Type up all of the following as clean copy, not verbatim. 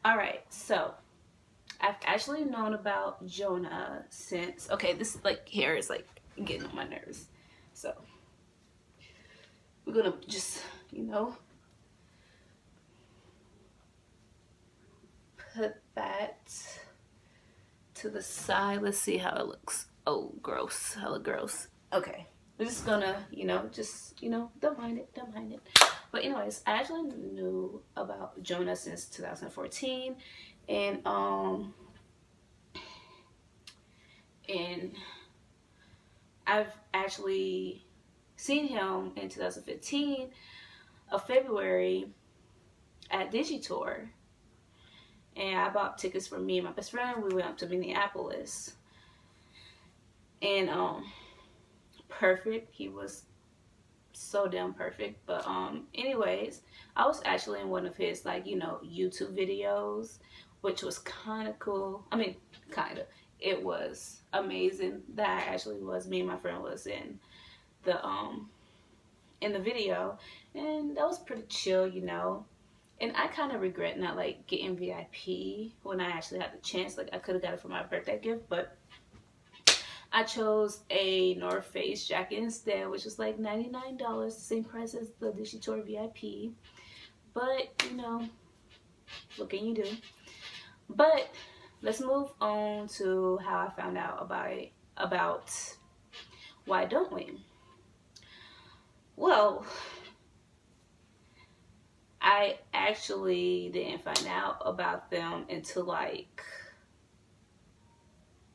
Alright, so I've actually known about Jonah since, okay, this like hair is like getting on my nerves. So we're gonna just, you know, put that to the side. Let's see how it looks. Oh, gross. Hella gross. Okay. We're just gonna, don't mind it. Don't mind it. But anyways, I actually knew about Jonah since 2014. And and I've actually seen him in 2015 of February at Digitour, and I bought tickets for me and my best friend. We went up to Minneapolis, and perfect. He was so damn perfect. But anyways, I was actually in one of his YouTube videos, which was kind of cool. I mean, kind of. It was amazing that I actually was, me and my friend was the in the video, and that was pretty chill. And I kind of regret not like getting VIP when I actually had the chance. Like, I could have got it for my birthday gift, but I chose a North Face jacket instead, which was like $99, the same price as the Digitour VIP. But what can you do? But let's move on to how I found out about Why Don't We? Well, I actually didn't find out about them until like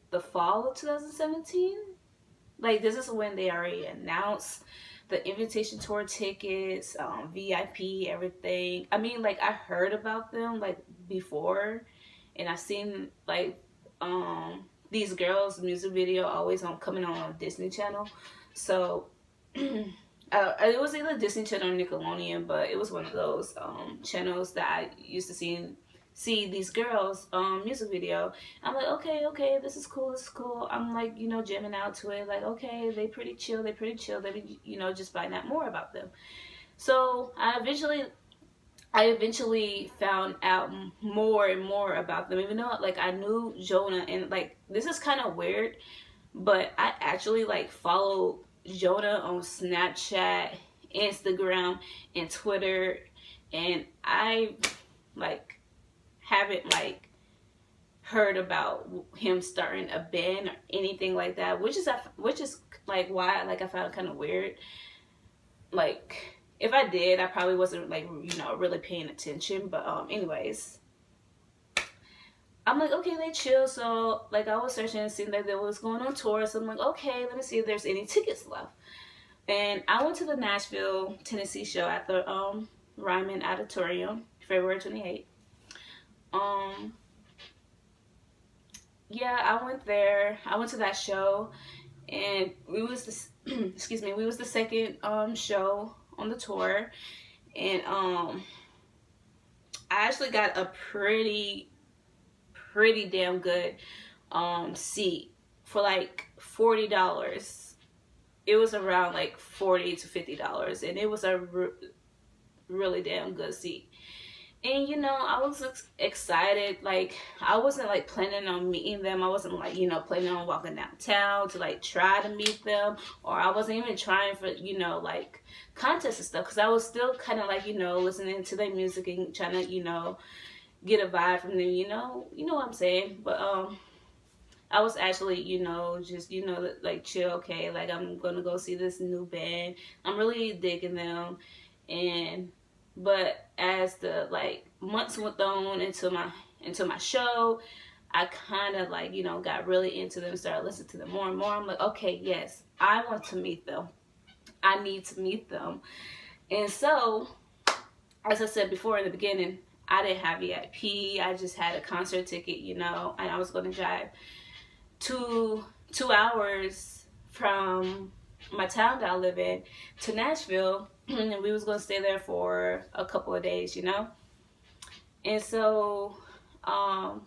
the fall of 2017. Like, this is when they already announced the invitation tour tickets, VIP, everything. I mean, like, I heard about them like before, and I've seen like these girls' music video always coming on Disney Channel. So it was either Disney Channel or Nickelodeon, but it was one of those channels that I used to see these girls music video. I'm like, okay, this is cool. I'm like, jamming out to it, like, okay, they pretty chill. Let me, just find out more about them. So I eventually found out more and more about them, even though like I knew Jonah, and like, this is kind of weird, but I actually like follow Jonah on Snapchat, Instagram, and Twitter, and I like haven't like heard about him starting a band or anything like that, which is like why like I found it kind of weird. Like, if I did, I probably wasn't like really paying attention. But anyways, I'm like, okay, they chill. So like, I was searching and seeing that they was going on tour. So I'm like, okay, let me see if there's any tickets left. And I went to the Nashville, Tennessee show at the Ryman Auditorium, February 28th. Yeah, I went there. I went to that show, and we was we was the second show on the tour, and I actually got a pretty damn good seat for like $40. It was around like $40 to $50, and it was a really damn good seat. And I was excited. Like, I wasn't like planning on meeting them. I wasn't like planning on walking downtown to like try to meet them, or I wasn't even trying for like contests and stuff, because I was still kind of like listening to their music and trying to get a vibe from them. You know what I'm saying. But I was actually just like chill. Okay, like, I'm gonna go see this new band. I'm really digging them. But as the like months went on into my show, I kind of like got really into them, started listening to them more and more. I'm like, okay, yes, I want to meet them. I need to meet them. And so, as I said before in the beginning, I didn't have VIP. I just had a concert ticket, and I was going to drive 2 hours from my town that I live in to Nashville, and we was going to stay there for a couple of days, And so I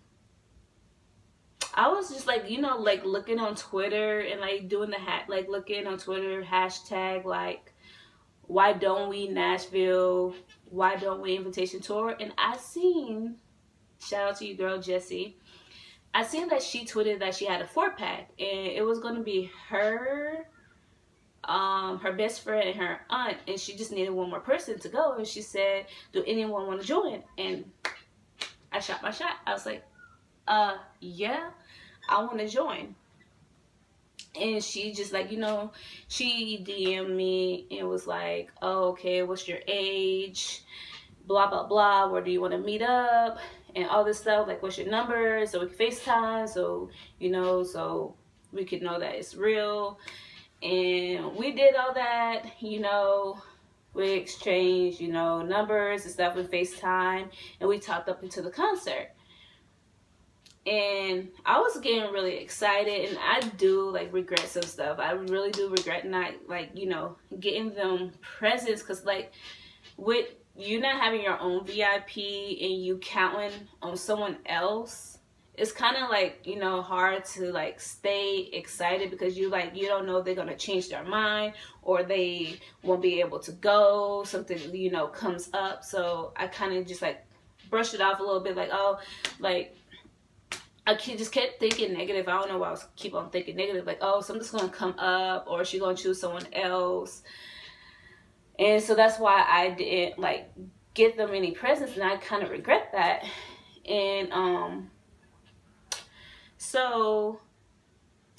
was just like like looking on Twitter and like doing like looking on Twitter hashtag like, why don't we Nashville, why don't we invitation tour, and I seen Shout out to you, girl, Jessie. I seen that she tweeted that she had a 4-pack, and it was gonna be her best friend and her aunt, and she just needed one more person to go. And she said, "Do anyone want to join?" And I shot my shot. I was like, yeah, I want to join." And she just like, she DM'd me and was like, "Oh, okay, what's your age? Blah, blah, blah. Where do you want to meet up?" And all this stuff, like, "What's your number? So we can FaceTime, so, so we could know that it's real." And we did all that, we exchanged, numbers and stuff with FaceTime, and we talked up into the concert. And I was getting really excited, and I do like regret some stuff. I really do regret not getting them presents, because like with you not having your own VIP and you counting on someone else, it's kind of like hard to like stay excited, because you don't know if they're gonna change their mind or they won't be able to go, something comes up. So I kind of just like brushed it off a little bit, like, oh, like I just kept thinking negative. I don't know why I was keep on thinking negative, like, oh, something's gonna come up or she's gonna choose someone else. And so that's why I didn't like get them any presents, and I kind of regret that. And so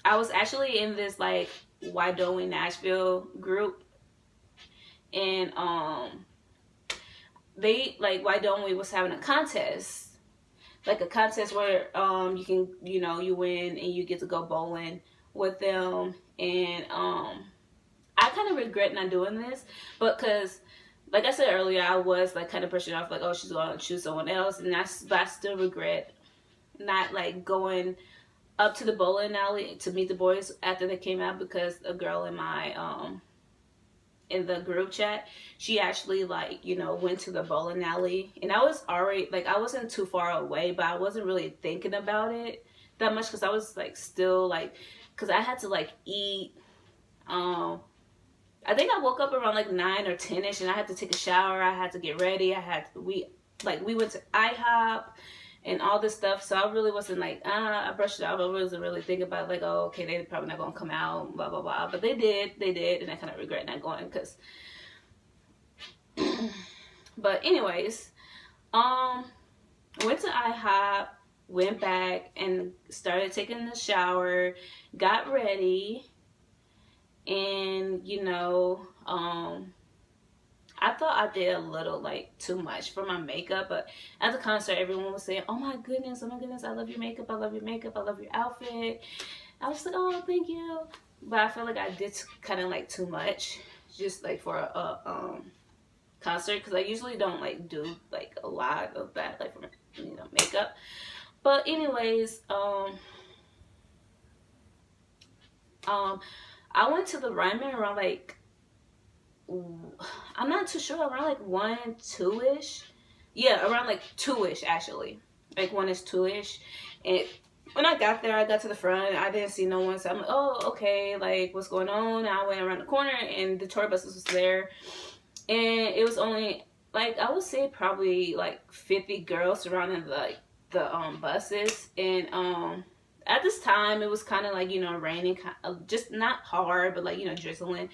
I was actually in this like Why Don't We Nashville group, and they like Why Don't We was having a contest. Like a contest where you can you win and you get to go bowling with them. And I kind of regret not doing this, but because like I said earlier, I was like kind of pushing off like, oh, she's gonna choose someone else, and but I still regret not like going up to the bowling alley to meet the boys after they came out, because a girl in my in the group chat, she actually like went to the bowling alley, and I was already like, I wasn't too far away, but I wasn't really thinking about it that much, because I was like still like, because I had to like eat. I think I woke up around like 9 or 10ish, and I had to take a shower, I had to get ready, we went to IHOP and all this stuff. So I really wasn't like, I brushed it off. I wasn't really thinking about like, oh, okay, they're probably not gonna come out, blah blah blah. But they did, and I kind of regret not going, because. But anyways, went to IHOP, went back and started taking the shower, got ready, and I thought I did a little like too much for my makeup, but at the concert everyone was saying, oh my goodness, I love your makeup, I love your outfit. I was like, oh, thank you. But I feel like I did kind of like too much, just like for a concert, because I usually don't like do like a lot of that, like for makeup. But anyways, I went to the Ryman around like, I'm not too sure, around like 1, 2ish. Yeah, around like 2ish actually. Like 1ish, 2ish. And when I got there, I got to the front, I didn't see no one, so I'm like, oh, okay, like what's going on? And I went around the corner and the tour buses was there. And it was only like, I would say probably like 50 girls surrounding the buses. And at this time it was kind of like raining, just not hard, but like drizzling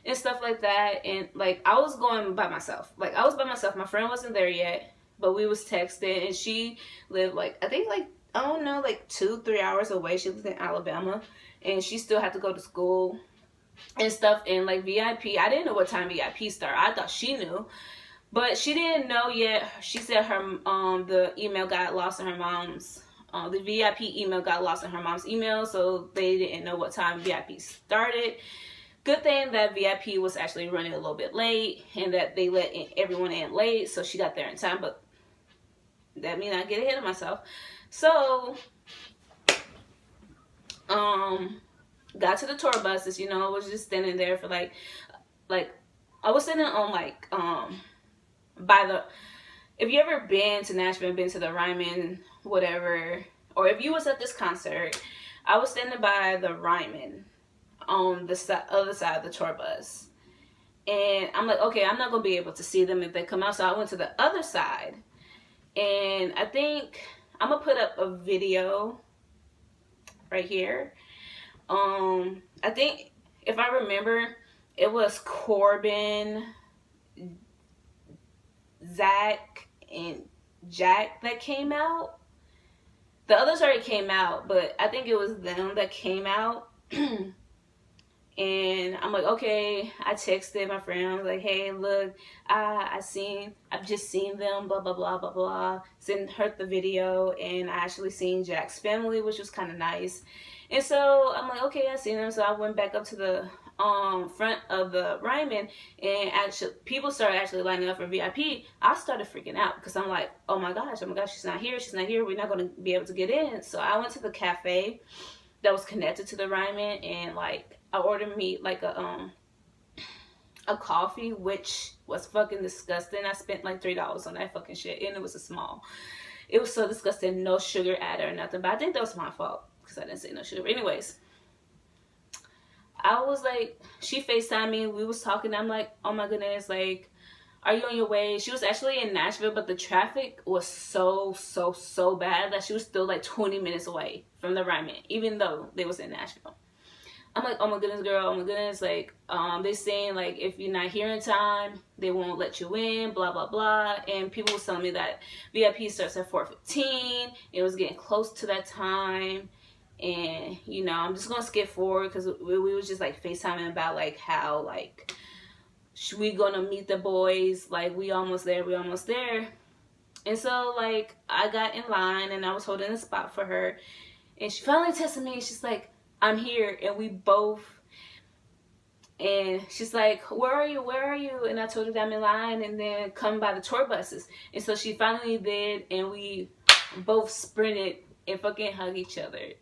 and stuff like that. And like I was going by myself, my friend wasn't there yet, but we was texting, and she lived like, I think like, I don't know, like 2-3 hours away. She lives in Alabama, and she still had to go to school and stuff. And like VIP, I didn't know what time VIP started. I thought she knew, but she didn't know yet. She said her the email got lost in her mom's the VIP email got lost in her mom's email, so they didn't know what time VIP started. Good thing that VIP was actually running a little bit late, and that they let everyone in late, so she got there in time. But that means I get ahead of myself. So got to the tour buses, was just standing there for like I was sitting on like by the, if you ever been to Nashville, been to the Ryman, whatever, or if you was at this concert, I was standing by the Ryman on the other side of the tour bus. And I'm like, okay, I'm not going to be able to see them if they come out. So I went to the other side. And I think I'm gonna put up a video right here. I think if I remember, it was Corbin, Zach, and Jack that came out. The others already came out, but I think it was them that came out. And I'm like, okay. I texted my friend. I was like, hey, look, I've just seen them, blah blah blah blah blah. Sent her the video, and I actually seen Jack's family, which was kind of nice. And so I'm like, okay, I seen them. So I went back up to the front of the Ryman, and actually people started actually lining up for VIP. I started freaking out because I'm like, oh my gosh, she's not here, we're not going to be able to get in. So I went to the cafe that was connected to the Ryman, and like I ordered me like a coffee, which was fucking disgusting. I spent like $3 on that fucking shit, and it was a small. It was so disgusting, no sugar added or nothing. But I think that was my fault because I didn't say no sugar. But anyways, I was like, she FaceTimed me, we was talking, I'm like, oh my goodness, like, are you on your way? She was actually in Nashville, but the traffic was so bad that she was still like 20 minutes away from the Ryman, even though they was in Nashville. I'm like, oh my goodness, girl, oh my goodness, like, they're saying, like, if you're not here in time, they won't let you in, blah, blah, blah. And people was telling me that VIP starts at 4:15. It was getting close to that time. And, you know, I'm just going to skip forward because we was just, like, FaceTiming about, like, how, like, we going to meet the boys. Like, we almost there. And so, like, I got in line and I was holding a spot for her. And she finally texted me. She's like, I'm here. And we both, and she's like, where are you? And I told her that I'm in line and then come by the tour buses. And so she finally did, and we both sprinted and fucking hugged each other.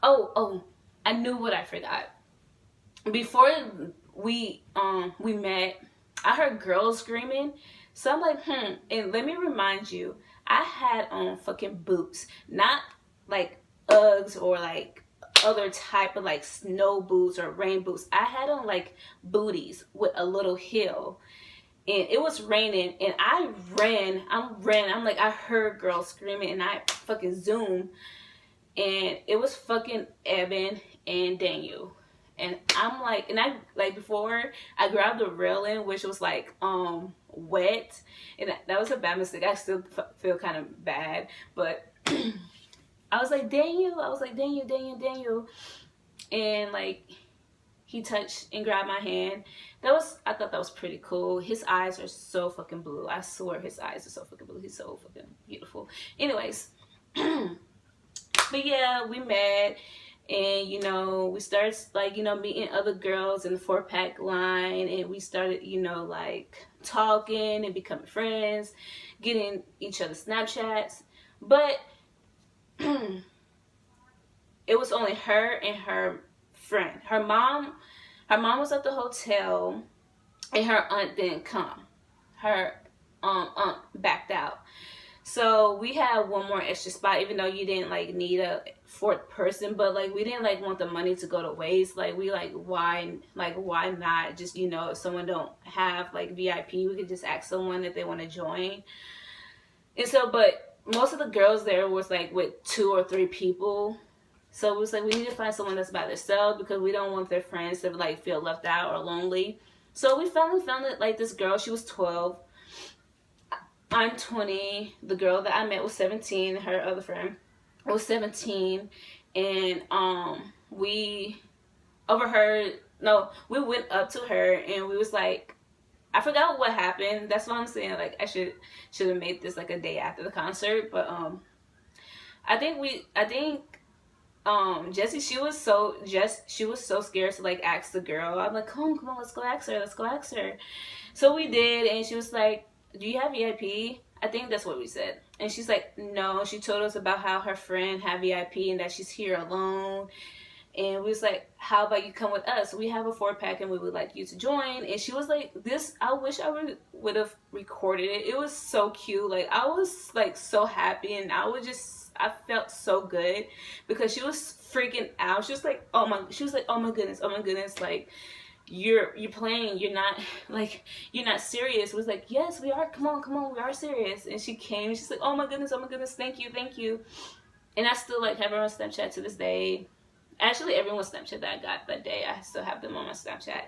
Oh, I knew what I forgot. Before we met, I heard girls screaming. So I'm like, and let me remind you, I had on fucking boots, not like Uggs or like other type of like snow boots or rain boots. I had on like booties with a little heel. And it was raining, and I ran. I'm like, I heard girls screaming, and I fucking zoomed. And it was fucking Evan and Daniel. And I'm like, and I, like before, I grabbed the railing, which was like, wet. And that was a bad mistake. I still feel kind of bad. But I was like, Daniel. Daniel. And like, he touched and grabbed my hand. I thought that was pretty cool. His eyes are so fucking blue. I swear his eyes are so fucking blue. He's so fucking beautiful. Anyways. But yeah, we met, and you know, we started like, you know, meeting other girls in the 4-pack line, and we started, you know, like talking and becoming friends, getting each other Snapchats. But it was only her and her friend. Her mom was at the hotel, and her aunt didn't come. Her aunt backed out. So we had one more extra spot, even though you didn't like need a 4th person, but like we didn't like want the money to go to waste. Like we like why not just, you know, if someone don't have like VIP, we could just ask someone if they want to join. And so, but most of the girls there was like with 2 or 3 people. So it was like, we need to find someone that's by themselves because we don't want their friends to like feel left out or lonely. So we finally found it, like this girl, she was 12. I'm 20. The girl that I met was 17. Her other friend was 17. And we went up to her and we was like, I forgot what happened. That's what I'm saying. Like, I should have made this like a day after the concert. But I think Jessie, she was so scared to like ask the girl. I'm like, come on, let's go ask her. So we did, and she was like, do you have VIP? I think that's what we said. And she's like, no. She told us about how her friend had VIP and that she's here alone. And we was like, how about you come with us? We have a 4-pack and we would like you to join. And she was like, I wish I would have recorded it. It was so cute. Like, I was like so happy, and I felt so good because she was freaking out. She was like, oh my goodness. Like, you're playing, you're not like, you're not serious. It was like, yes, we are, come on, we are serious. And she came, she's like, oh my goodness, thank you. And I still like have her on Snapchat to this day. Actually, everyone's Snapchat that I got that day, I still have them on my Snapchat.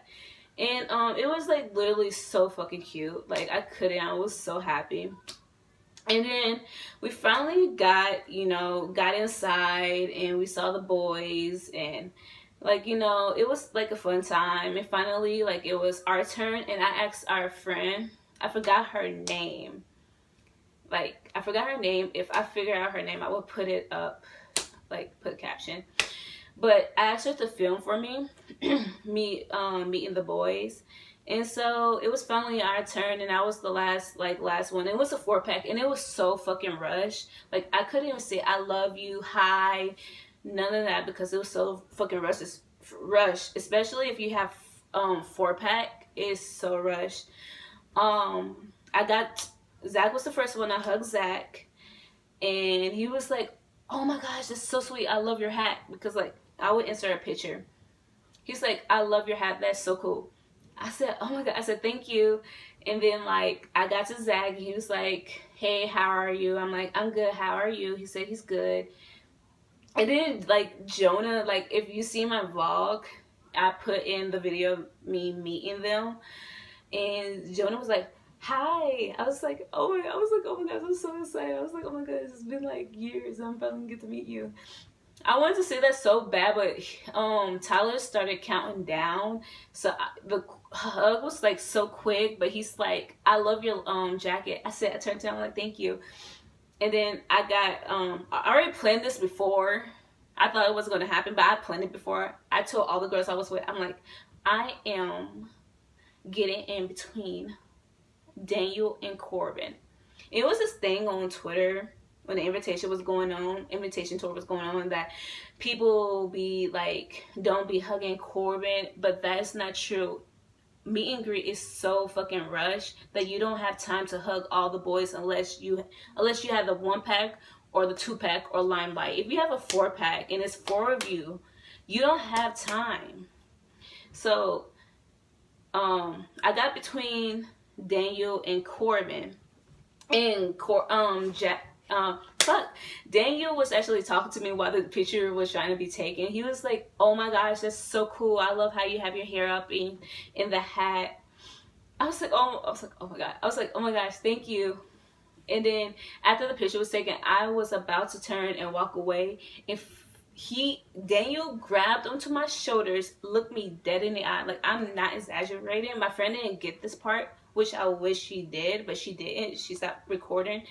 And it was like literally so fucking cute. Like I was so happy. And then we finally got, got inside and we saw the boys, and like, it was like a fun time. And finally, like, it was our turn, and I asked our friend, I forgot her name. Like, I forgot her name. If I figure out her name, I will put it up, like, put a caption. But I asked her to film for me, meeting the boys. And so it was finally our turn, and I was the last one. It was a 4-pack, and it was so fucking rushed. Like, I couldn't even say I love you, hi, none of that, because it was so fucking rushed. Especially if you have 4-pack, it's so rushed. Zach was the first one. I hugged Zach, and he was like, "Oh my gosh, that's so sweet. I love your hat," because like I would insert a picture. He's like, "I love your hat. That's so cool." I said, "Oh my god." I said, "Thank you." And then like I got to Zach, and he was like, "Hey, how are you?" I'm like, "I'm good. How are you?" He said he's good. And then like Jonah, like if you see my vlog, I put in the video of me meeting them, and Jonah was like, "Hi." I was like, oh my god, I'm so excited. I was like, oh my god, it's been like years. I'm finally gonna get to meet you. I wanted to say that so bad, but Tyler started counting down, so the hug was like so quick. But he's like, "I love your jacket." I turned to him like, "Thank you." And then I already planned this before. I thought it wasn't gonna happen, but I planned it before. I told all the girls I was with, I'm like, I am getting in between Daniel and Corbin. It was this thing on Twitter when the invitation tour was going on, that people be like, don't be hugging Corbin, but that's not true. Meet and greet is so fucking rushed that you don't have time to hug all the boys unless you have the 1-pack or the 2-pack or Limelight. If you have a 4-pack and it's 4 of you, you don't have time. So I got between Daniel and Corbin, and Daniel was actually talking to me while the picture was trying to be taken. He was like, "Oh my gosh, that's so cool. I love how you have your hair up in the hat." I was like, oh my god. I was like, "Oh my gosh, thank you." And then after the picture was taken, I was about to turn and walk away, and Daniel grabbed onto my shoulders, looked me dead in the eye. Like, I'm not exaggerating. My friend didn't get this part, which I wish she did, but she didn't. She stopped recording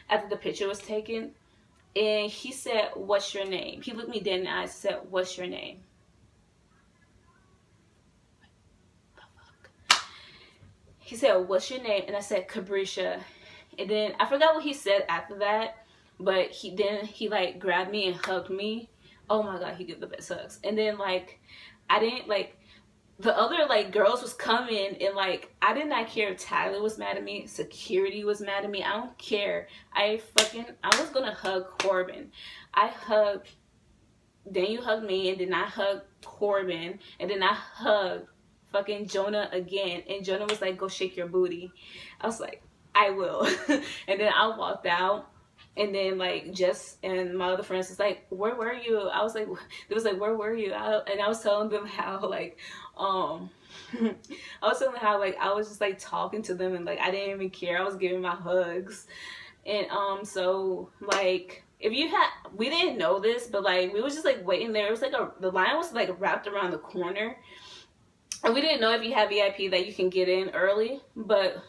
after the picture was taken. And he said, "What's your name?" He looked me dead in the eyes and said, "What's your name?" He said, "What's your name?" And I said, "Cabrisha." And then I forgot what he said after that, but he like grabbed me and hugged me. Oh my god, he gave the best hugs. And then like I didn't like, the other like girls was coming, and like I did not care if Tyler was mad at me, security was mad at me. I don't care. I was gonna hug Corbin. Daniel hugged me, and then I hugged Corbin, and then I hugged fucking Jonah again, and Jonah was like, "Go shake your booty." I was like, "I will." And then I walked out, and then like Jess and my other friends was like, "Where were you?" I was like, they was like, "Where were you?" And I was telling them how like I was telling them how like I was just like talking to them, and like I didn't even care. I was giving my hugs. And so like we didn't know this, but like we was just like waiting there. It was like the line was like wrapped around the corner, and we didn't know if you had VIP that you can get in early, but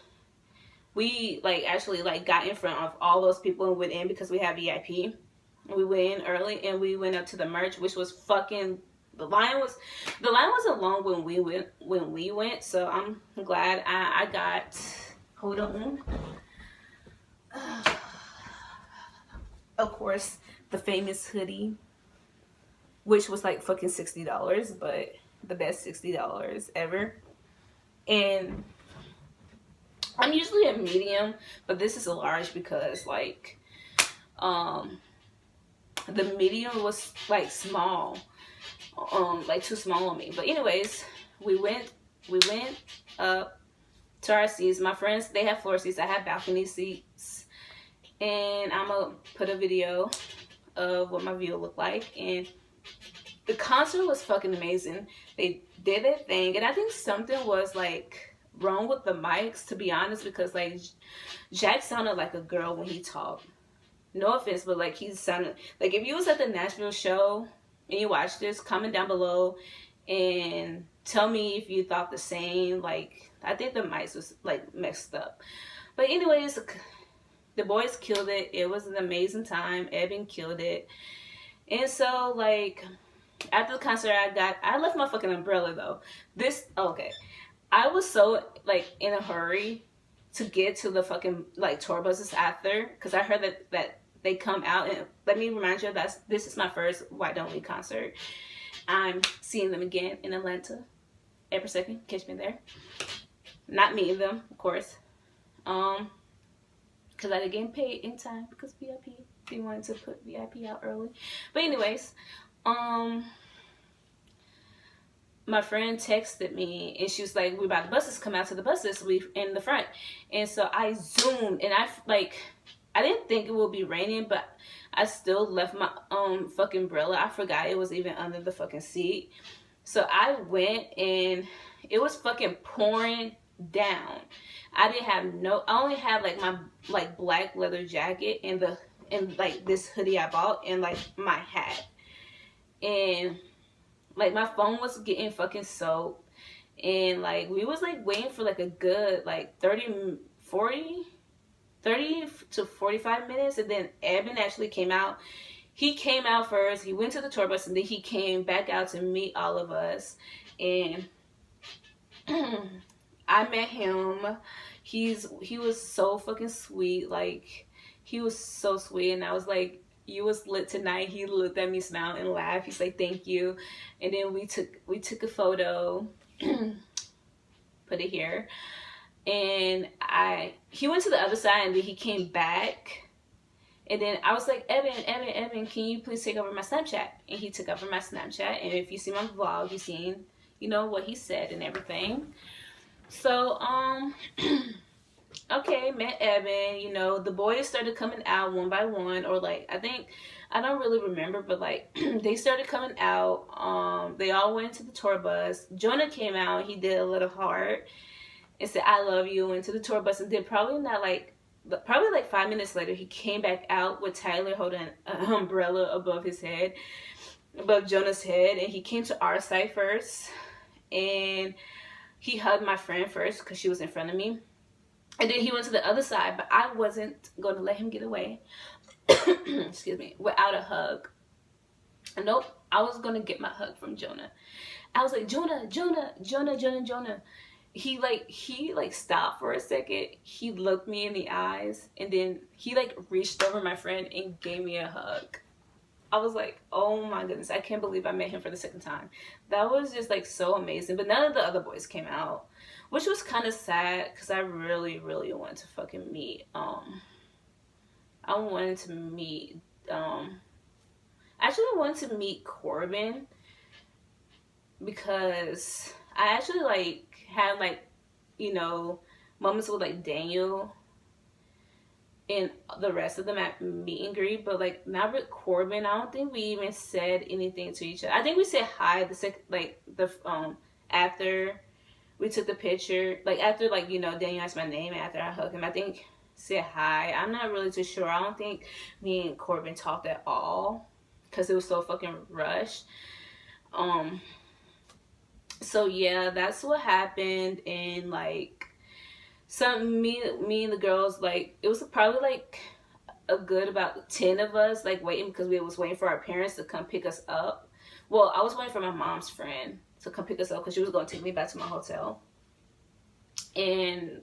we like actually like got in front of all those people and went in because we had VIP. And we went in early, and we went up to the merch, which was fucking, the line wasn't long when we went, so I'm glad I got, hold on. Of course, the famous hoodie, which was like fucking $60, but the best $60 ever. And I'm usually a medium, but this is a large because like the medium was like small, like too small on me. But anyways, we went We went up to our seats. My friends, they have floor seats. I have balcony seats. And I'm going to put a video of what my view looked like. And the concert was fucking amazing. They did their thing. And I think something was like wrong with the mics, to be honest, because like Jack sounded like a girl when he talked. No offense, but like he sounded like, if you was at the Nashville show and you watched this, comment down below and tell me if you thought the same. Like, I think the mics was like messed up. But anyways, the boys killed it. It was an amazing time. Evan killed it. And so like after the concert, I left my fucking umbrella though. Okay. I was so like in a hurry to get to the fucking like tour buses after, because I heard that they come out. And let me remind you, this is my first Why Don't We concert. I'm seeing them again in Atlanta every second. Catch me there. Not meeting them, of course, because I didn't get paid in time because VIP. They wanted to put VIP out early. But anyways, my friend texted me and she was like, "We about the buses, come out to the buses, we in the front." And so I zoomed, and I didn't think it would be raining, but I still left my fucking umbrella. I forgot it was even under the fucking seat. So I went, and it was fucking pouring down. I only had like my like black leather jacket and like this hoodie I bought and like my hat. And like my phone was getting fucking soaked. And like we was like waiting for like a good like 30 to 45 minutes, and then Evan actually came out. He came out first. He went to the tour bus, and then he came back out to meet all of us. And I met him. He was so fucking sweet. Like, he was so sweet. And I was like, "You was lit tonight." He looked at me, smiled, and laughed. He's like, "Thank you." And then we took a photo. Put it here. And he went to the other side, and then he came back. And then I was like, Evan, can you please take over my Snapchat? And he took over my Snapchat. And if you see my vlog, you've seen, what he said and everything. So, okay, met Evan. The boys started coming out one by one, or like, I don't really remember, but like, they started coming out. They all went to the tour bus. Jonah came out. He did a little heart and said, "I love you," went to the tour bus, and then probably like 5 minutes later, he came back out with Tyler holding an umbrella above Jonah's head, and he came to our side first, and he hugged my friend first because she was in front of me, and then he went to the other side, but I wasn't going to let him get away, excuse me, without a hug. Nope, I was going to get my hug from Jonah. I was like, Jonah. He stopped for a second. He looked me in the eyes, and then he reached over my friend and gave me a hug. I was like, oh my goodness, I can't believe I met him for the second time. That was just so amazing. But none of the other boys came out, which was kind of sad because I really, really wanted to fucking meet. I wanted to meet. Actually wanted to meet Corbin, because I actually had moments with Daniel and the rest of them at meet and greet, but not with Corbin. I don't think we even said anything to each other. I think we said hi after we took the picture, after Daniel asked my name, after I hugged him, I think said hi. I'm not really too sure. I don't think me and Corbin talked at all because it was so fucking rushed. So yeah, that's what happened. And me and the girls, it was probably a good about 10 of us waiting, because we was waiting for our parents to come pick us up. Well, I was waiting for my mom's friend to come pick us up because she was going to take me back to my hotel. And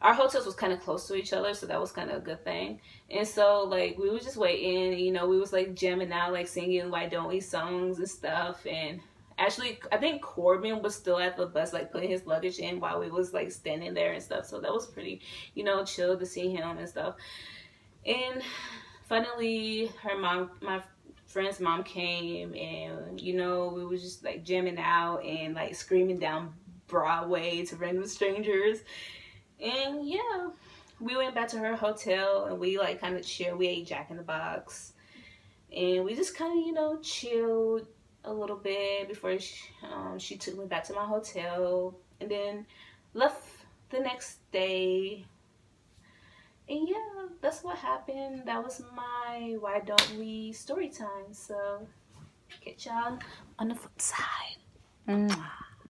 our hotels was kind of close to each other, so that was kind of a good thing. And so we were just waiting, we was jamming out, singing Why Don't We songs and stuff. And actually, I think Corbin was still at the bus, putting his luggage in while we was standing there and stuff. So that was pretty, chill to see him and stuff. And finally, my friend's mom came, and you know, we was just like jamming out and like screaming down Broadway to random strangers. And yeah, we went back to her hotel and we like kind of chilled. We ate Jack in the Box and we just kind of, you know, chilled a little bit before she took me back to my hotel, and then left the next day. And yeah, that's what happened. That was my Why Don't We story time. So catch y'all on the flip side. Mwah.